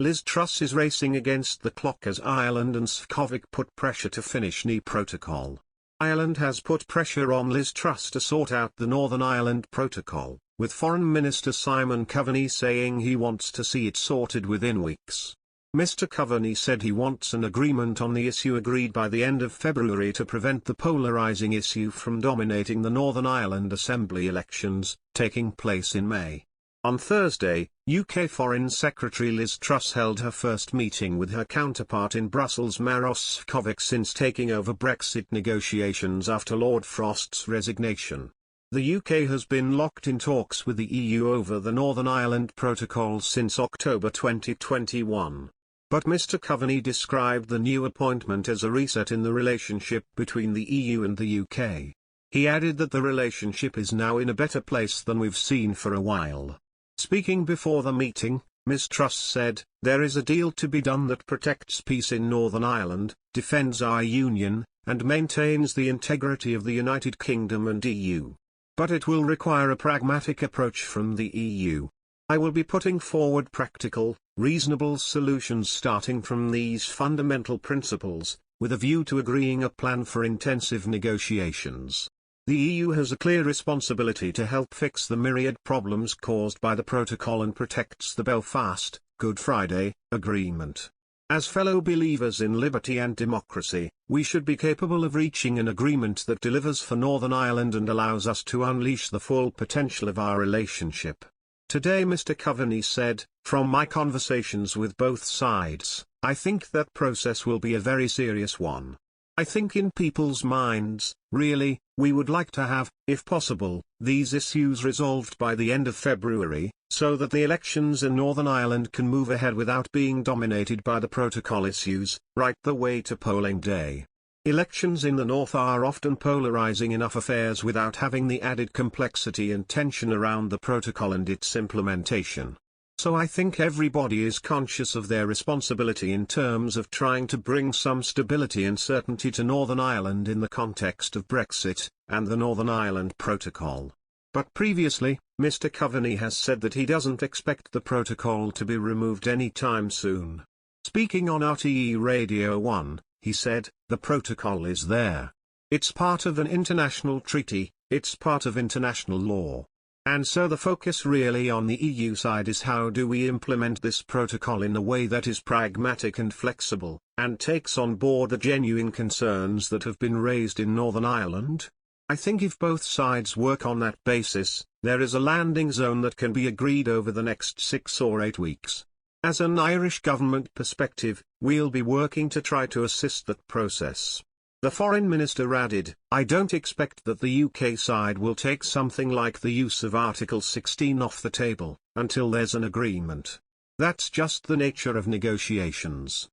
Liz Truss is racing against the clock as Ireland and Sefcovic put pressure to finish NI protocol. Ireland has put pressure on Liz Truss to sort out the Northern Ireland Protocol, with Foreign Minister Simon Coveney saying he wants to see it sorted within weeks. Mr. Coveney said he wants an agreement on the issue agreed by the end of February to prevent the polarising issue from dominating the Northern Ireland Assembly elections, taking place in May. On Thursday, UK Foreign Secretary Liz Truss held her first meeting with her counterpart in Brussels Maros Sefcovic since taking over Brexit negotiations after Lord Frost's resignation. The UK has been locked in talks with the EU over the Northern Ireland Protocol since October 2021. But Mr. Coveney described the new appointment as a reset in the relationship between the EU and the UK. He added that the relationship is now in a better place than we've seen for a while. Speaking before the meeting, Ms. Truss said, "There is a deal to be done that protects peace in Northern Ireland, defends our union, and maintains the integrity of the United Kingdom and EU. But it will require a pragmatic approach from the EU. I will be putting forward practical, reasonable solutions starting from these fundamental principles, with a view to agreeing a plan for intensive negotiations. The EU has a clear responsibility to help fix the myriad problems caused by the protocol and protects the Belfast, Good Friday, Agreement. As fellow believers in liberty and democracy, we should be capable of reaching an agreement that delivers for Northern Ireland and allows us to unleash the full potential of our relationship." Today Mr. Coveney said, "From my conversations with both sides, I think that process will be a very serious one. I think in people's minds, really, we would like to have, if possible, these issues resolved by the end of February, so that the elections in Northern Ireland can move ahead without being dominated by the protocol issues, right the way to polling day. Elections in the North are often polarising enough affairs without having the added complexity and tension around the protocol and its implementation. So I think everybody is conscious of their responsibility in terms of trying to bring some stability and certainty to Northern Ireland in the context of Brexit, and the Northern Ireland Protocol. But previously, Mr. Coveney has said that he doesn't expect the protocol to be removed any time soon. Speaking on RTE Radio 1, he said, "The protocol is there. It's part of an international treaty, it's part of international law. And so the focus really on the EU side is how do we implement this protocol in a way that is pragmatic and flexible, and takes on board the genuine concerns that have been raised in Northern Ireland? I think if both sides work on that basis, there is a landing zone that can be agreed over the next 6 or 8 weeks. As an Irish government perspective, we'll be working to try to assist that process." The Foreign Minister added, "I don't expect that the UK side will take something like the use of Article 16 off the table, until there's an agreement. That's just the nature of negotiations.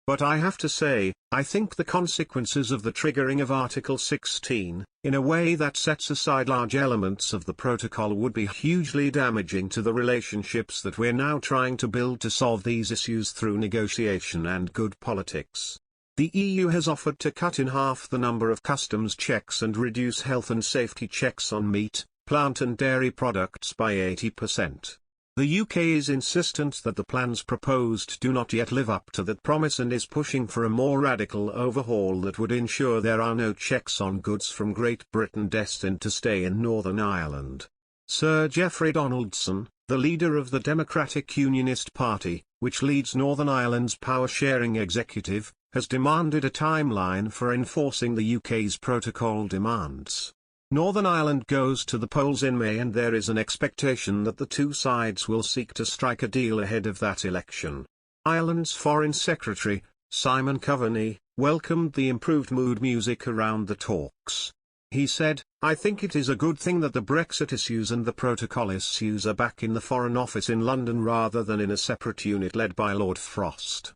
But I have to say, I think the consequences of the triggering of Article 16, in a way that sets aside large elements of the protocol, would be hugely damaging to the relationships that we're now trying to build to solve these issues through negotiation and good politics. The EU has offered to cut in half the number of customs checks and reduce health and safety checks on meat, plant and dairy products by 80%. The UK is insistent that the plans proposed do not yet live up to that promise and is pushing for a more radical overhaul that would ensure there are no checks on goods from Great Britain destined to stay in Northern Ireland. Sir Geoffrey Donaldson, the leader of the Democratic Unionist Party, which leads Northern Ireland's power-sharing executive, has demanded a timeline for enforcing the UK's protocol demands. Northern Ireland goes to the polls in May and there is an expectation that the two sides will seek to strike a deal ahead of that election. Ireland's Foreign Secretary, Simon Coveney, welcomed the improved mood music around the talks. He said, "I think it is a good thing that the Brexit issues and the protocol issues are back in the Foreign Office in London rather than in a separate unit led by Lord Frost.